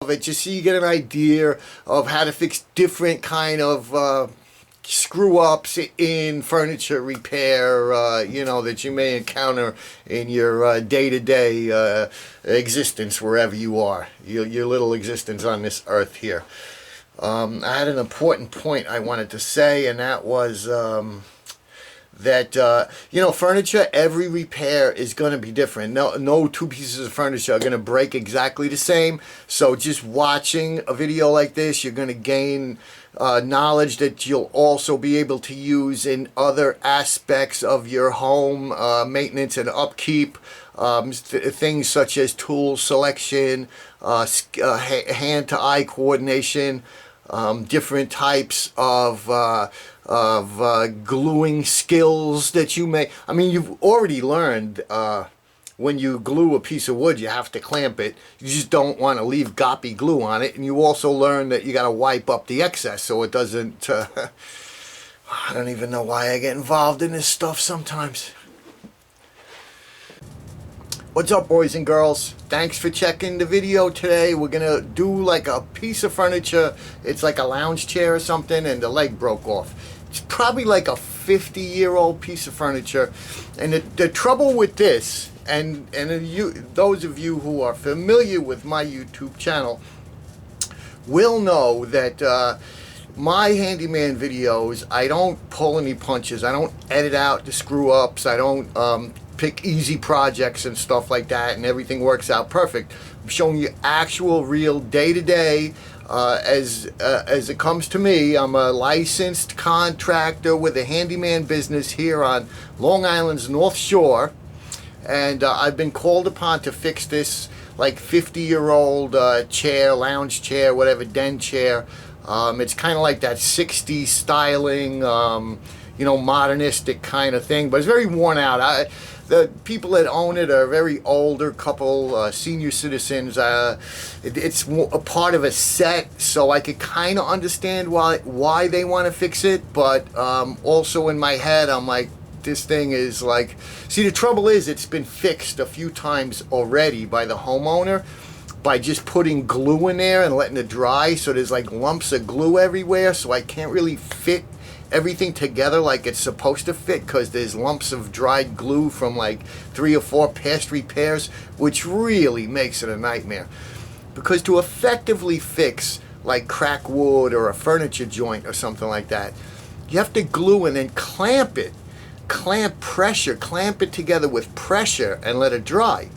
it just so you get an idea of how to fix different kind of screw ups in furniture repair, you know, that you may encounter in your day-to-day existence wherever you are, your little existence on this earth here. I had an important point I wanted to say, and that was that you know, furniture, every repair is going to be different. No two pieces of furniture are going to break exactly the same. So just watching a video like this, you're going to gain knowledge that you'll also be able to use in other aspects of your home maintenance and upkeep. Things such as tool selection, hand-to-eye coordination, different types of gluing skills that you may. I mean, you've already learned when you glue a piece of wood, you have to clamp it. You just don't want to leave goppy glue on it. And you also learn that you got to wipe up the excess so it doesn't. I don't even know why I get involved in this stuff sometimes. What's up, boys and girls? Thanks for checking the video today. We're gonna do like a piece of furniture. It's like a lounge chair or something, and the leg broke off. It's probably like a 50-year-old piece of furniture. And the trouble with this, and those of you who are familiar with my YouTube channel will know that my handyman videos, I don't pull any punches. I don't edit out the screw ups. I don't pick easy projects and stuff like that, and everything works out perfect. I'm showing you actual, real, day-to-day as it comes to me. I'm a licensed contractor with a handyman business here on Long Island's North Shore, and I've been called upon to fix this like 50-year-old chair, lounge chair, whatever, den chair. It's kind of like that 60s styling, you know, modernistic kind of thing, but it's very worn out. The people that own it are a very older couple, senior citizens. It's a part of a set, so I could kind of understand why they want to fix it, but also in my head, I'm like, this thing is like, see, the trouble is it's been fixed a few times already by the homeowner by just putting glue in there and letting it dry, so there's like lumps of glue everywhere, so I can't really fit everything together like it's supposed to fit because there's lumps of dried glue from like 3 or 4 past repairs, which really makes it a nightmare. Because to effectively fix like cracked wood or a furniture joint or something like that, you have to glue and then clamp it. Clamp it together with pressure and let it dry.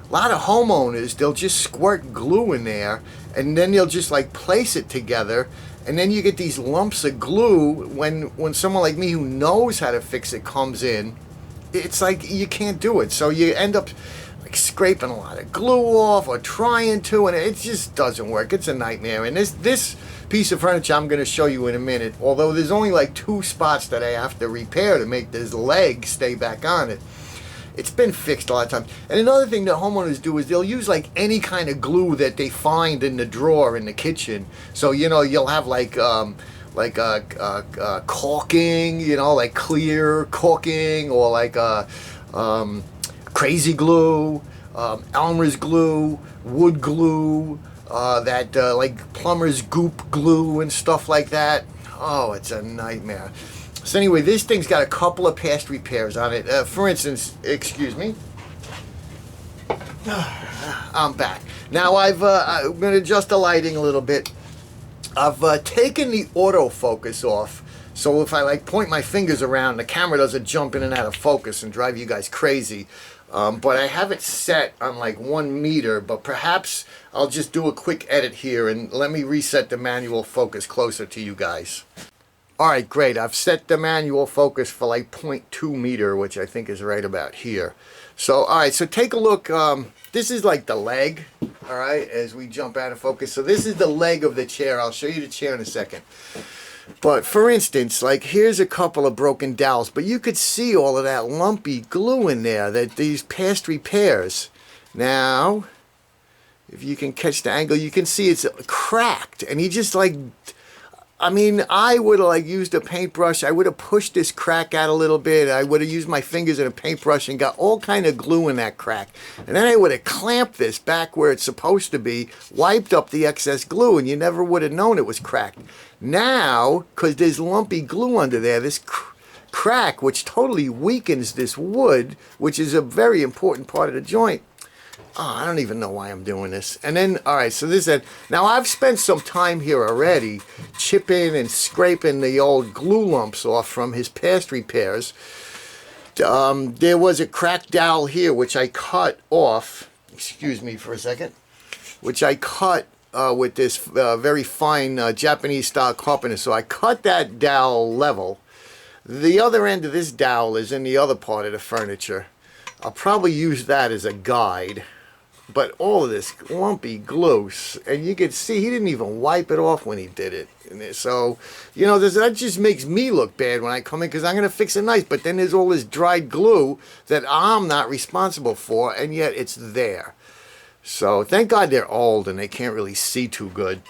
A lot of homeowners, they'll just squirt glue in there and then they'll just like place it together, and then you get these lumps of glue. When someone like me who knows how to fix it comes in, it's like you can't do it. So you end up like scraping a lot of glue off or trying to, and it just doesn't work. It's a nightmare. And this piece of furniture I'm going to show you in a minute, although there's only like 2 spots that I have to repair to make this leg stay back on it. It's been fixed a lot of times. And another thing that homeowners do is they'll use like any kind of glue that they find in the drawer in the kitchen. So, you know, you'll have like caulking, you know, like clear caulking, or like crazy glue, Elmer's glue, wood glue, that like plumber's goop glue and stuff like that. Oh, it's a nightmare. So anyway, this thing's got a couple of past repairs on it. For instance, excuse me. I'm back. Now I'm going to adjust the lighting a little bit. I've taken the autofocus off, so if I like point my fingers around, the camera doesn't jump in and out of focus and drive you guys crazy. But I have it set on like 1 meter, but perhaps I'll just do a quick edit here and let me reset the manual focus closer to you guys. Alright, great. I've set the manual focus for like 0.2 meter, which I think is right about here. So, alright, so take a look. This is like the leg, alright, as we jump out of focus. So this is the leg of the chair. I'll show you the chair in a second. But for instance, like here's a couple of broken dowels, but you could see all of that lumpy glue in there, that these past repairs. Now, if you can catch the angle, you can see it's cracked, and he just like, I mean, I would have like used a paintbrush. I would have pushed this crack out a little bit. I would have used my fingers in a paintbrush and got all kind of glue in that crack. And then I would have clamped this back where it's supposed to be, wiped up the excess glue, and you never would have known it was cracked. Now, because there's lumpy glue under there, this crack, which totally weakens this wood, which is a very important part of the joint. Oh, I don't even know why I'm doing this. And then, all right, so this is, now I've spent some time here already chipping and scraping the old glue lumps off from his past repairs. There was a cracked dowel here, which I cut off, excuse me for a second, which I cut with this very fine Japanese style carpenter. So I cut that dowel level. The other end of this dowel is in the other part of the furniture. I'll probably use that as a guide. But all of this lumpy glue, and you can see he didn't even wipe it off when he did it. And so, you know, that just makes me look bad when I come in because I'm going to fix it nice. But then there's all this dried glue that I'm not responsible for, and yet it's there. So thank God they're old and they can't really see too good.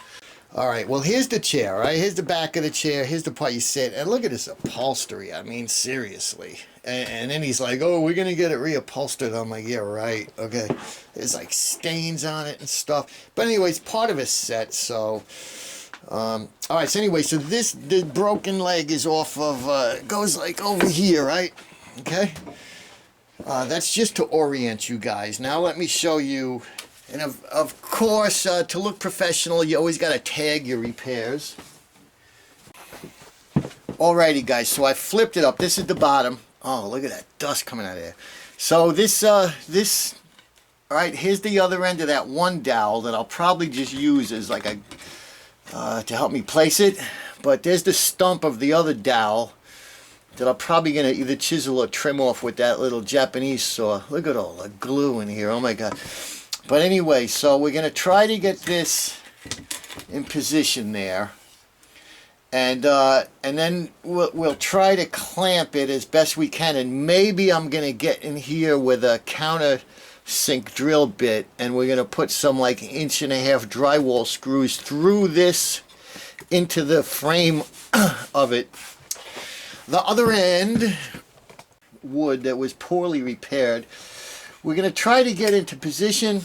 All right, well, here's the chair, right? Here's the back of the chair. Here's the part you sit. And look at this upholstery. I mean, seriously. And then he's like, oh, we're going to get it reupholstered. I'm like, yeah, right. Okay. There's like stains on it and stuff. But anyways, part of it's set. So, all right. So anyway, so the broken leg is off of, goes like over here, right? Okay. That's just to orient you guys. Now let me show you. And of course, to look professional, you always got to tag your repairs. Alrighty, guys, so I flipped it up. This is the bottom. Oh, look at that dust coming out of there. So this, all right, here's the other end of that one dowel that I'll probably just use as like a, to help me place it. But there's the stump of the other dowel that I'm probably going to either chisel or trim off with that little Japanese saw. Look at all the glue in here. Oh, my God. But anyway, so we're going to try to get this in position there. And then we'll try to clamp it as best we can. And maybe I'm going to get in here with a Countersink drill bit. And we're going to put some like 1.5 inch drywall screws through this into the frame of it. The other end, wood that was poorly repaired, we're going to try to get into position.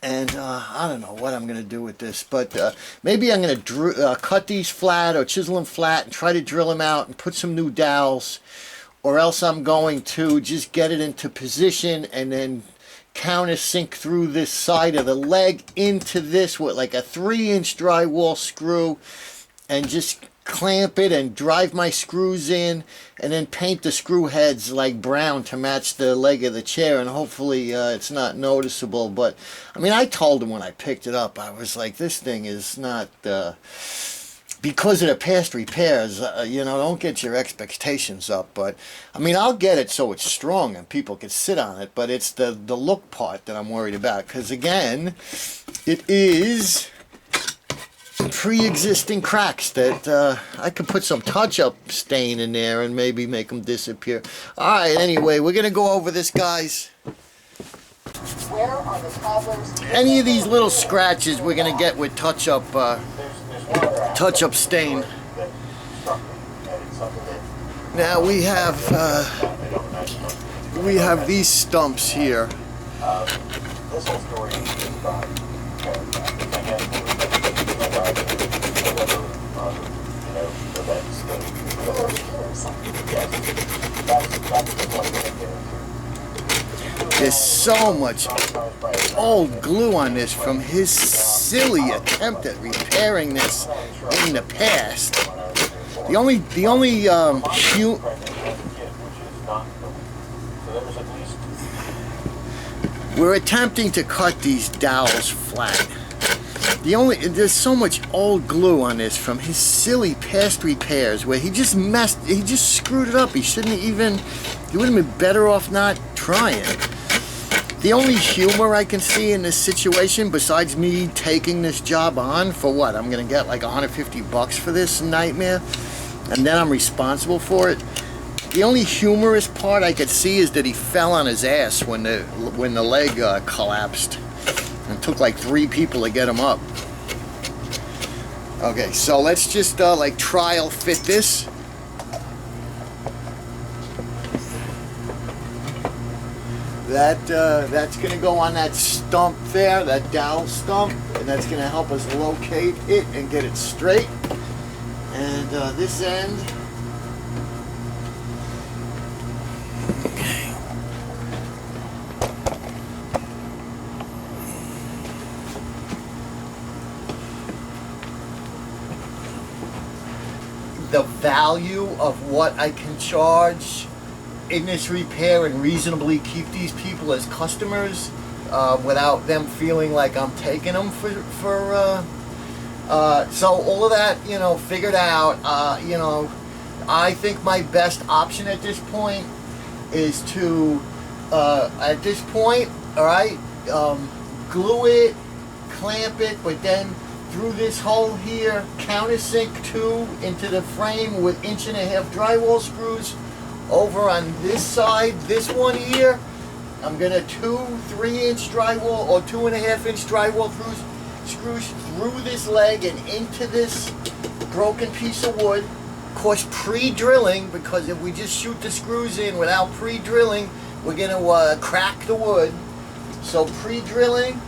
And I don't know what I'm going to do with this, but maybe I'm going to cut these flat or chisel them flat and try to drill them out and put some new dowels, or else I'm going to just get it into position and then countersink through this side of the leg into this with like a 3-inch drywall screw and just clamp it and drive my screws in and then paint the screw heads like brown to match the leg of the chair, and hopefully it's not noticeable. But I mean, I told him when I picked it up, I was like, this thing is not because of the past repairs, you know, don't get your expectations up. But I mean, I'll get it so it's strong and people can sit on it, but it's the look part that I'm worried about, because again, it is pre-existing cracks that I could put some touch-up stain in there and maybe make them disappear. Alright, anyway, we're going to go over this, guys. Where are the toddlers? Any of these little scratches we're going to get with touch-up stain. Now we have these stumps here. This whole story is about there's so much old glue on this from his silly attempt at repairing this in the past. The only we're attempting to cut these dowels flat. There's so much old glue on this from his silly past repairs where he just screwed it up. He would have been better off not trying. The only humor I can see in this situation, besides me taking this job on for what, I'm gonna get like $150 for this nightmare, and then I'm responsible for it. The only humorous part I could see is that he fell on his ass when the leg collapsed. It took like 3 people to get him up. Okay, so let's just like trial fit this. That's gonna go on that stump there, that dowel stump, and that's gonna help us locate it and get it straight. And this end, okay. The value of what I can charge in this repair and reasonably keep these people as customers without them feeling like I'm taking them for so all of that, you know, figured out. You know, I think my best option at this point is to at this point, all right, glue it, clamp it, but then through this hole here, countersink 2 into the frame with 1.5-inch drywall screws. Over on this side, this one here, I'm gonna 2 3-inch drywall or 2.5-inch drywall screws through this leg and into this broken piece of wood. Of course, pre-drilling, because if we just shoot the screws in without pre-drilling, we're gonna crack the wood. So pre-drilling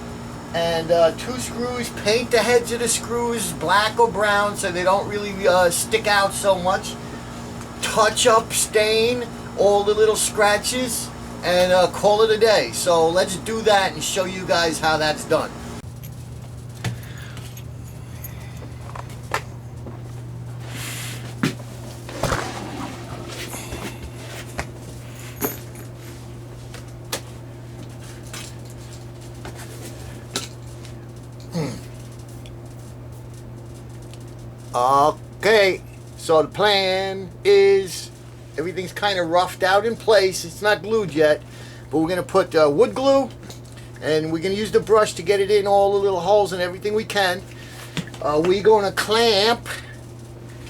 and 2 screws. Paint the heads of the screws black or brown so they don't really stick out so much. Touch up, stain all the little scratches, and call it a day. So let's do that and show you guys how that's done. Okay. So the plan is, everything's kind of roughed out in place. It's not glued yet, but we're going to put wood glue, and we're going to use the brush to get it in all the little holes and everything we can. We're going to clamp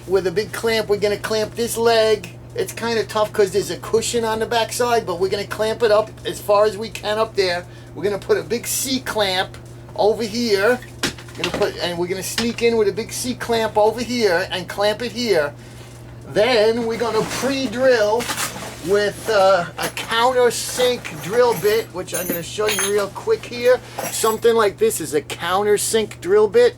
with a big clamp. We're going to clamp this leg. It's kind of tough because there's a cushion on the back side, but we're going to clamp it up as far as we can up there. We're going to put a big C-clamp over here. We're gonna sneak in with a big C-clamp over here and clamp it here. Then we're gonna pre-drill with a countersink drill bit, which I'm gonna show you real quick here. Something like this is a countersink drill bit,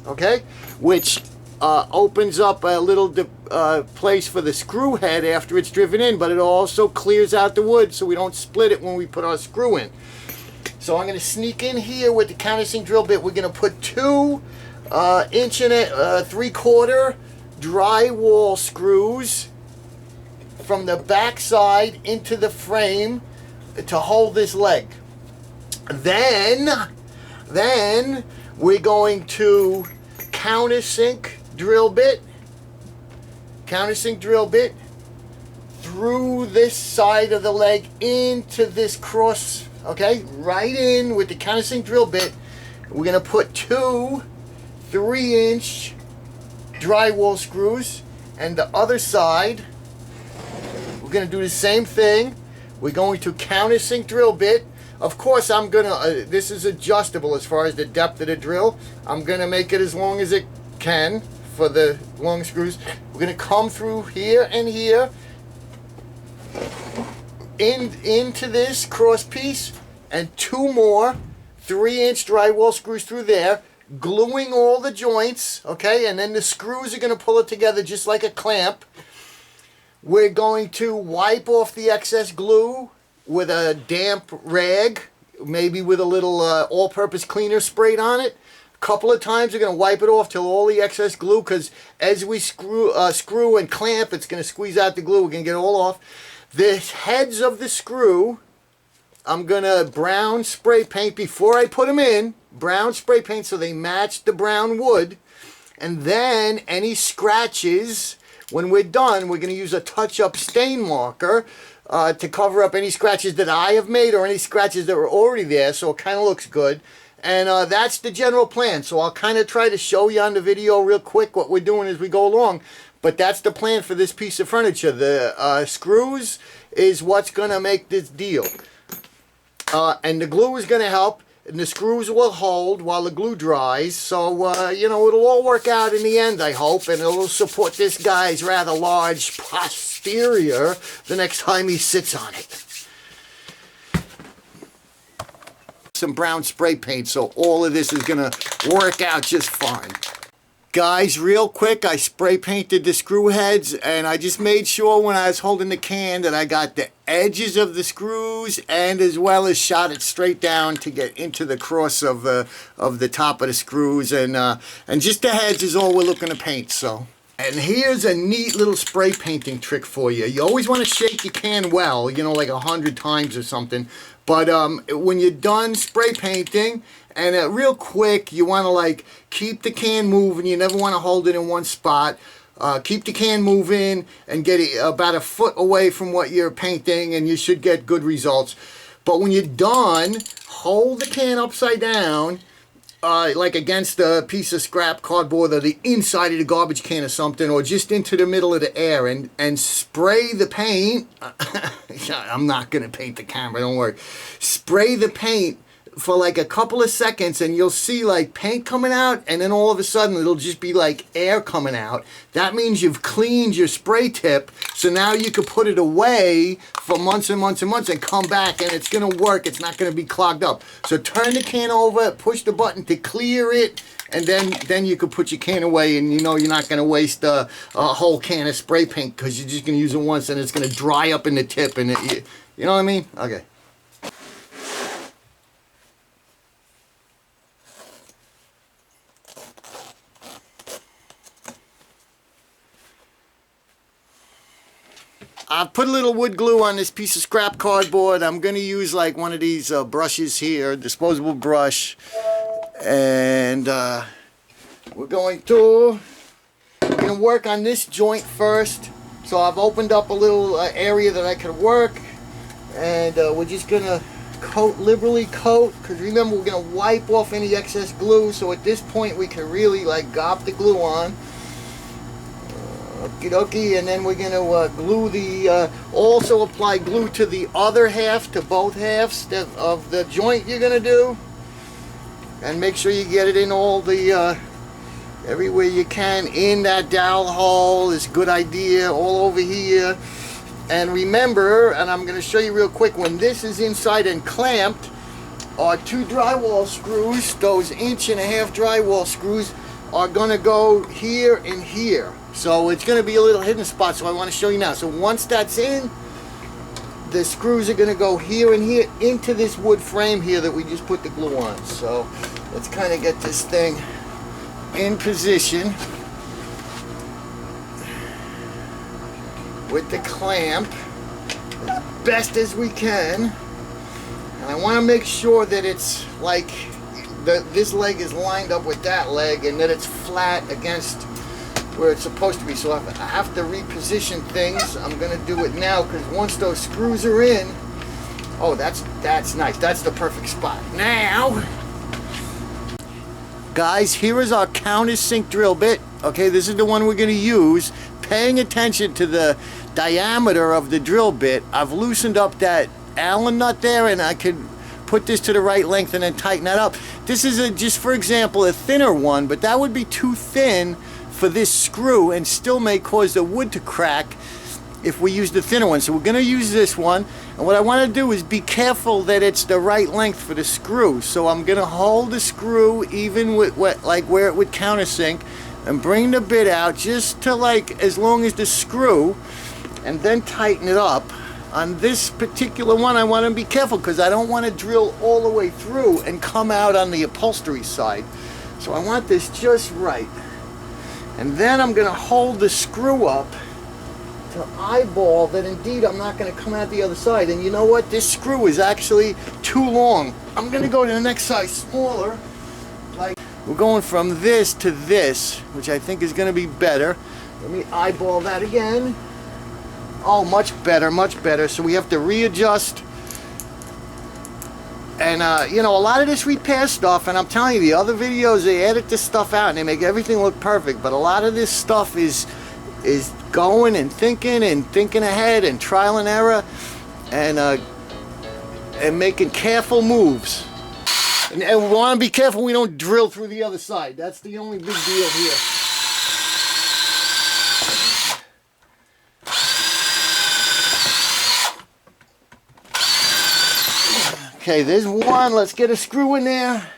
okay? Which opens up a little place for the screw head after it's driven in, but it also clears out the wood so we don't split it when we put our screw in. So I'm going to sneak in here with the countersink drill bit. We're going to put 2 1 3/4 drywall screws from the back side into the frame to hold this leg. Then we're going to countersink drill bit through this side of the leg into this cross. Okay, right in with the countersink drill bit. We're going to put 2 3-inch drywall screws, and the other side, we're going to do the same thing. We're going to countersink drill bit. Of course, I'm going to, this is adjustable as far as the depth of the drill. I'm going to make it as long as it can for the long screws. We're going to come through here and here, into this cross piece, and 2 more 3-inch drywall screws through there, gluing all the joints, okay, and then the screws are going to pull it together just like a clamp. We're going to wipe off the excess glue with a damp rag, maybe with a little all-purpose cleaner sprayed on it. A couple of times we're going to wipe it off till all the excess glue, because as we screw and clamp, it's going to squeeze out the glue. We're going to get it all off. The heads of the screw, I'm going to brown spray paint before I put them in. Brown spray paint so they match the brown wood. And then any scratches, when we're done, we're going to use a touch-up stain marker to cover up any scratches that I have made or any scratches that were already there, so it kind of looks good. And that's the general plan. So I'll kind of try to show you on the video real quick what we're doing as we go along. But that's the plan for this piece of furniture. The screws is what's going to make this deal. And the glue is going to help. and the screws will hold while the glue dries. So, you know, it'll all work out in the end, I hope, and it'll support this guy's rather large posterior the next time he sits on it. Some brown spray paint, so all of this is gonna work out just fine. Guys, real quick, I spray painted the screw heads, and I just made sure when I was holding the can that I got the edges of the screws, and as well as shot it straight down to get into the cross of the top of the screws, and just the heads is all we're looking to paint. So, and here's a neat little spray painting trick for you. You always want to shake your can well, you know, like 100 times or something. But when you're done spray painting, and real quick, you want to like keep the can moving. You never want to hold it in one spot. Keep the can moving and get it about a foot away from what you're painting, and you should get good results. But when you're done, hold the can upside down, like against a piece of scrap cardboard or the inside of the garbage can or something, or just into the middle of the air, and spray the paint. I'm not going to paint the camera, don't worry. Spray the paint for like a couple of seconds, and you'll see like paint coming out, and then all of a sudden it'll just be like air coming out. That means you've cleaned your spray tip, so now you can put it away for months and months and months and come back, and it's gonna work. It's not gonna be clogged up. So turn the can over, push the button to clear it, and then you can put your can away, and you know you're not gonna waste a whole can of spray paint, because you're just gonna use it once and it's gonna dry up in the tip, and you know what I mean? Okay. I've put a little wood glue on this piece of scrap cardboard. I'm going to use like one of these brushes here, disposable brush. And we're going to work on this joint first. So I've opened up a little area that I could work. And we're just going to liberally coat. Because remember, we're going to wipe off any excess glue. So at this point, we can really like gop the glue on. Okie dokie, and then we're going to glue the, also apply glue to the other half, to both halves of the joint you're going to do. And make sure you get it in all the, everywhere you can. In that dowel hole is a good idea, all over here. And remember, and I'm going to show you real quick, when this is inside and clamped, our 2 drywall screws, those 1.5" drywall screws, are going to go here and here. So it's going to be a little hidden spot, so I want to show you now. So once that's in, the screws are going to go here and here into this wood frame here that we just put the glue on. So let's kind of get this thing in position with the clamp as best as we can. And I want to make sure that it's like this leg is lined up with that leg, and that it's flat against where it's supposed to be. So if I have to reposition things, I'm going to do it now, because once those screws are in, oh, that's nice. That's the perfect spot. Now, guys, here is our Countersink drill bit. Okay, this is the one we're going to use. Paying attention to the diameter of the drill bit, I've loosened up that Allen nut there, and I could put this to the right length and then tighten that up. This is just for example a thinner one, but that would be too thin for this screw and still may cause the wood to crack if we use the thinner one. So we're going to use this one, and what I want to do is be careful that it's the right length for the screw. So I'm going to hold the screw even with like where it would countersink, and bring the bit out just to like as long as the screw, and then tighten it up. On this particular one, I want to be careful because I don't want to drill all the way through and come out on the upholstery side. So I want this just right. And then I'm going to hold the screw up to eyeball that indeed I'm not going to come out the other side. And you know what? This screw is actually too long. I'm going to go to the next size smaller. Like we're going from this to this, which I think is going to be better. Let me eyeball that again. Oh, much better, much better. So we have to readjust. And, you know, a lot of this repair stuff, and I'm telling you, the other videos, they edit this stuff out and they make everything look perfect. But a lot of this stuff is going and thinking ahead and trial and error and making careful moves. And we want to be careful we don't drill through the other side. That's the only big deal here. Okay, there's one. Let's get a screw in there.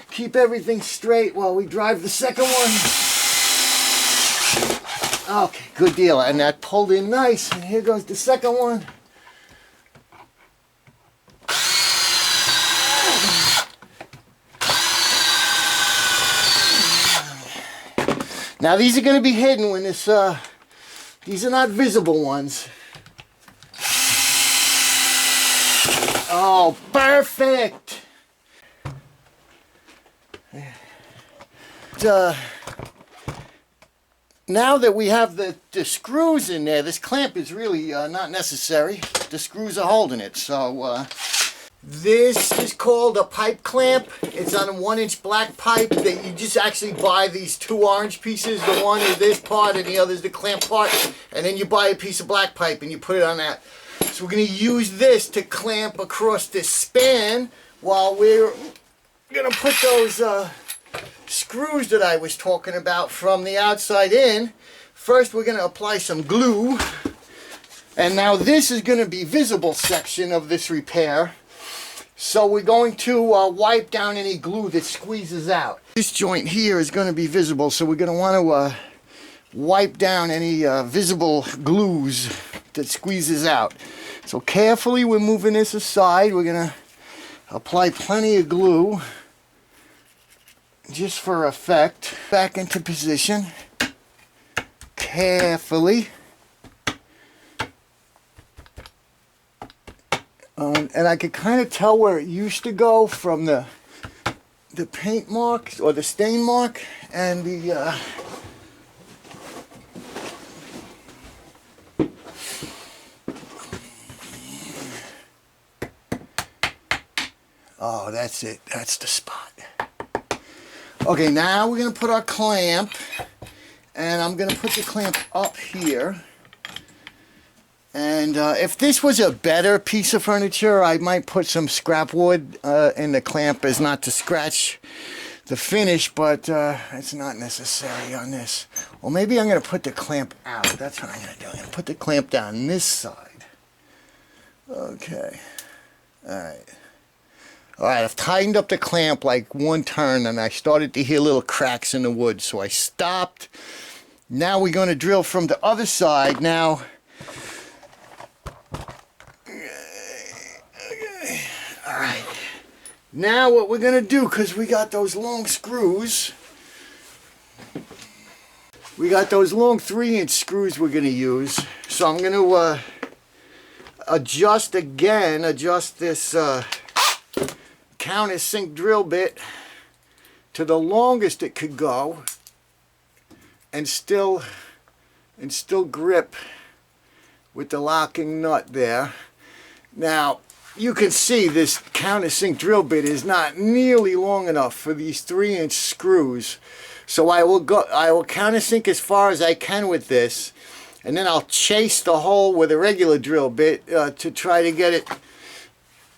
Keep everything straight while we drive the second one. Okay, good deal. And that pulled in nice. And here goes the second one. Now these are going to be hidden when this, these are not visible ones. Oh, perfect! Now that we have the screws in there, this clamp is really not necessary. The screws are holding it, so this is called a pipe clamp. It's on a 1-inch black pipe that you just actually buy these 2 orange pieces. The one is this part and the other is the clamp part. And then you buy a piece of black pipe and you put it on that. So we're going to use this to clamp across this span while we're going to put those screws that I was talking about from the outside in. First we're going to apply some glue. And now this is going to be visible section of this repair. So we're going to wipe down any glue that squeezes out. This joint here is going to be visible, so we're going to want to wipe down any visible glues that squeezes out. So carefully we're moving this aside. We're going to apply plenty of glue just for effect. Back into position. Carefully. And I could kind of tell where it used to go from the paint marks or the stain mark and the oh, that's it. That's the spot. Okay, now we're going to put our clamp, and I'm going to put the clamp up here. And if this was a better piece of furniture, I might put some scrap wood in the clamp as not to scratch the finish, but it's not necessary on this. Well, maybe I'm going to put the clamp out. That's what I'm going to do. I'm going to put the clamp down this side. Okay. Alright. Alright, I've tightened up the clamp like one turn, and I started to hear little cracks in the wood, so I stopped. Now we're going to drill from the other side. Now, alright, now what we're going to do, because we got those long screws, we got those long 3-inch screws we're going to use. So I'm going to adjust this Countersink drill bit to the longest it could go and still grip with the locking nut there. Now you can see this Countersink drill bit is not nearly long enough for these 3-inch screws, so I will countersink as far as I can with this, and then I'll chase the hole with a regular drill bit to try to get it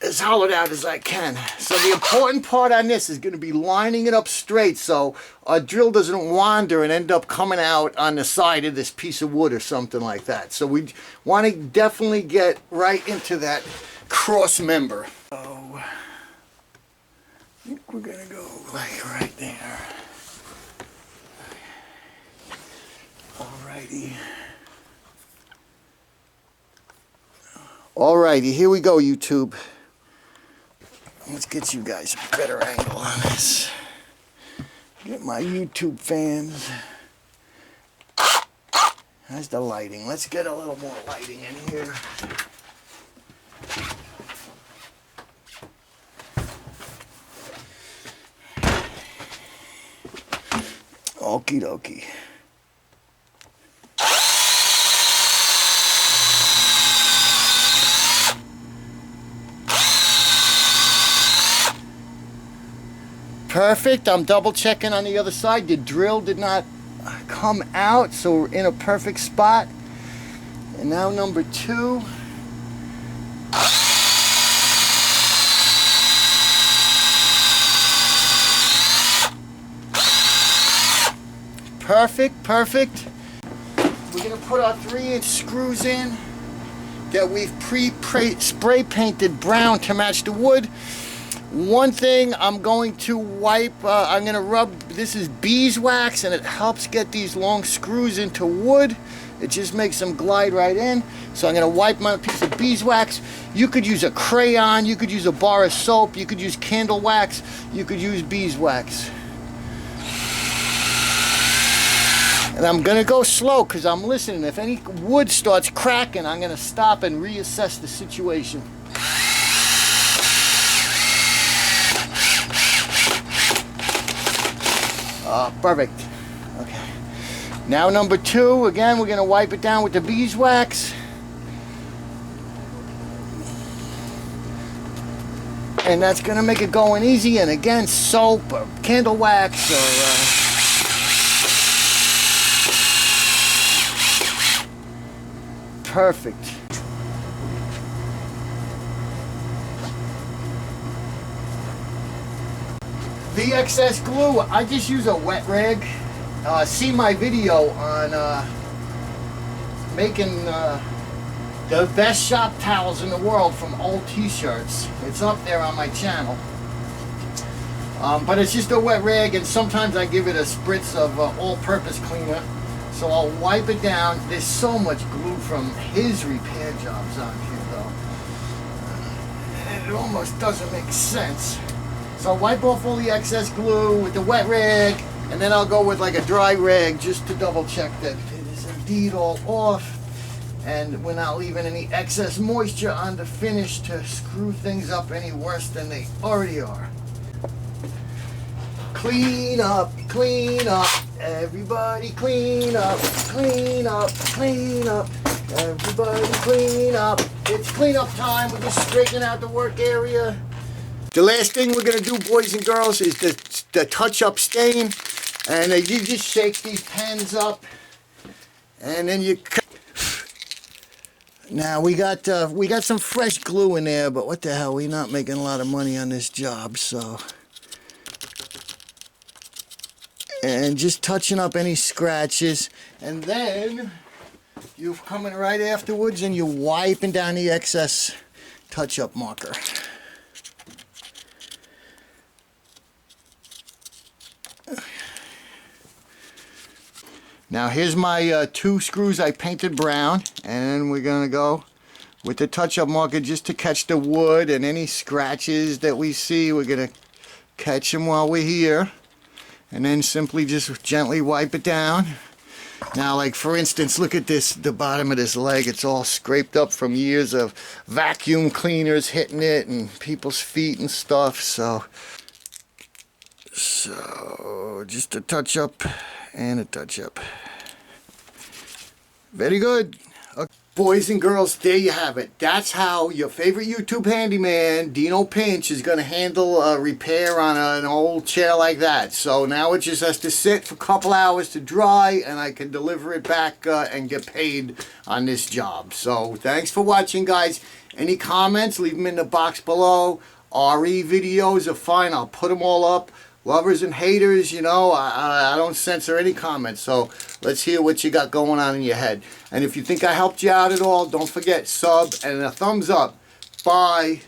as hollowed out as I can. So the important part on this is going to be lining it up straight so our drill doesn't wander and end up coming out on the side of this piece of wood or something like that. So we want to definitely get right into that cross member. So I think we're going to go like right there. Alrighty. Alrighty, here we go, YouTube. Let's get you guys a better angle on this. Get my YouTube fans. How's the lighting? Let's get a little more lighting in here. Okie dokie. Perfect. I'm double checking on the other side. The drill did not come out, so we're in a perfect spot. And now number 2. Perfect, perfect. We're gonna put our 3-inch screws in that we've spray painted brown to match the wood. One thing I'm going to wipe, I'm gonna rub, this is beeswax, and it helps get these long screws into wood. It just makes them glide right in. So I'm gonna wipe my piece of beeswax. You could use a crayon, you could use a bar of soap, you could use candle wax, you could use beeswax. And I'm gonna go slow because I'm listening. If any wood starts cracking, I'm gonna stop and reassess the situation. Perfect. Okay. Now number 2, again, we're gonna wipe it down with the beeswax. And that's gonna make it going easy. And again, soap or candle wax or perfect. The excess glue, I just use a wet rag. See my video on making the best shop towels in the world from old t-shirts. It's up there on my channel. But it's just a wet rag, and sometimes I give it a spritz of all-purpose cleaner. So I'll wipe it down. There's so much glue from his repair jobs on here though. And it almost doesn't make sense. So I'll wipe off all the excess glue with the wet rag, and then I'll go with like a dry rag just to double check that it is indeed all off. And we're not leaving any excess moisture on the finish to screw things up any worse than they already are. Clean up, everybody clean up, clean up, clean up, everybody clean up. It's cleanup time. We're just straightening out the work area. The last thing we're gonna do, boys and girls, is the touch-up stain. And you just shake these pens up, and then you cut. Now we got some fresh glue in there, but what the hell, we're not making a lot of money on this job, so. And just touching up any scratches, and then you're coming right afterwards and you're wiping down the excess touch-up marker. Now here's my 2 screws I painted brown, and we're gonna go with the touch-up marker just to catch the wood and any scratches that we see. We're gonna catch them while we're here. And then simply just gently wipe it down. Now, like for instance, look at this, the bottom of this leg. It's all scraped up from years of vacuum cleaners hitting it and people's feet and stuff. So just a touch up and a touch up. Very good. Okay. Boys and girls, there you have it. That's how your favorite YouTube handyman, Dino Pinch, is going to handle a repair on an old chair like that. So now it just has to sit for a couple hours to dry, and I can deliver it back and get paid on this job. So thanks for watching, guys. Any comments, leave them in the box below. RE videos are fine. I'll put them all up. Lovers and haters, you know, I don't censor any comments, so let's hear what you got going on in your head. And if you think I helped you out at all, don't forget, sub and a thumbs up. Bye.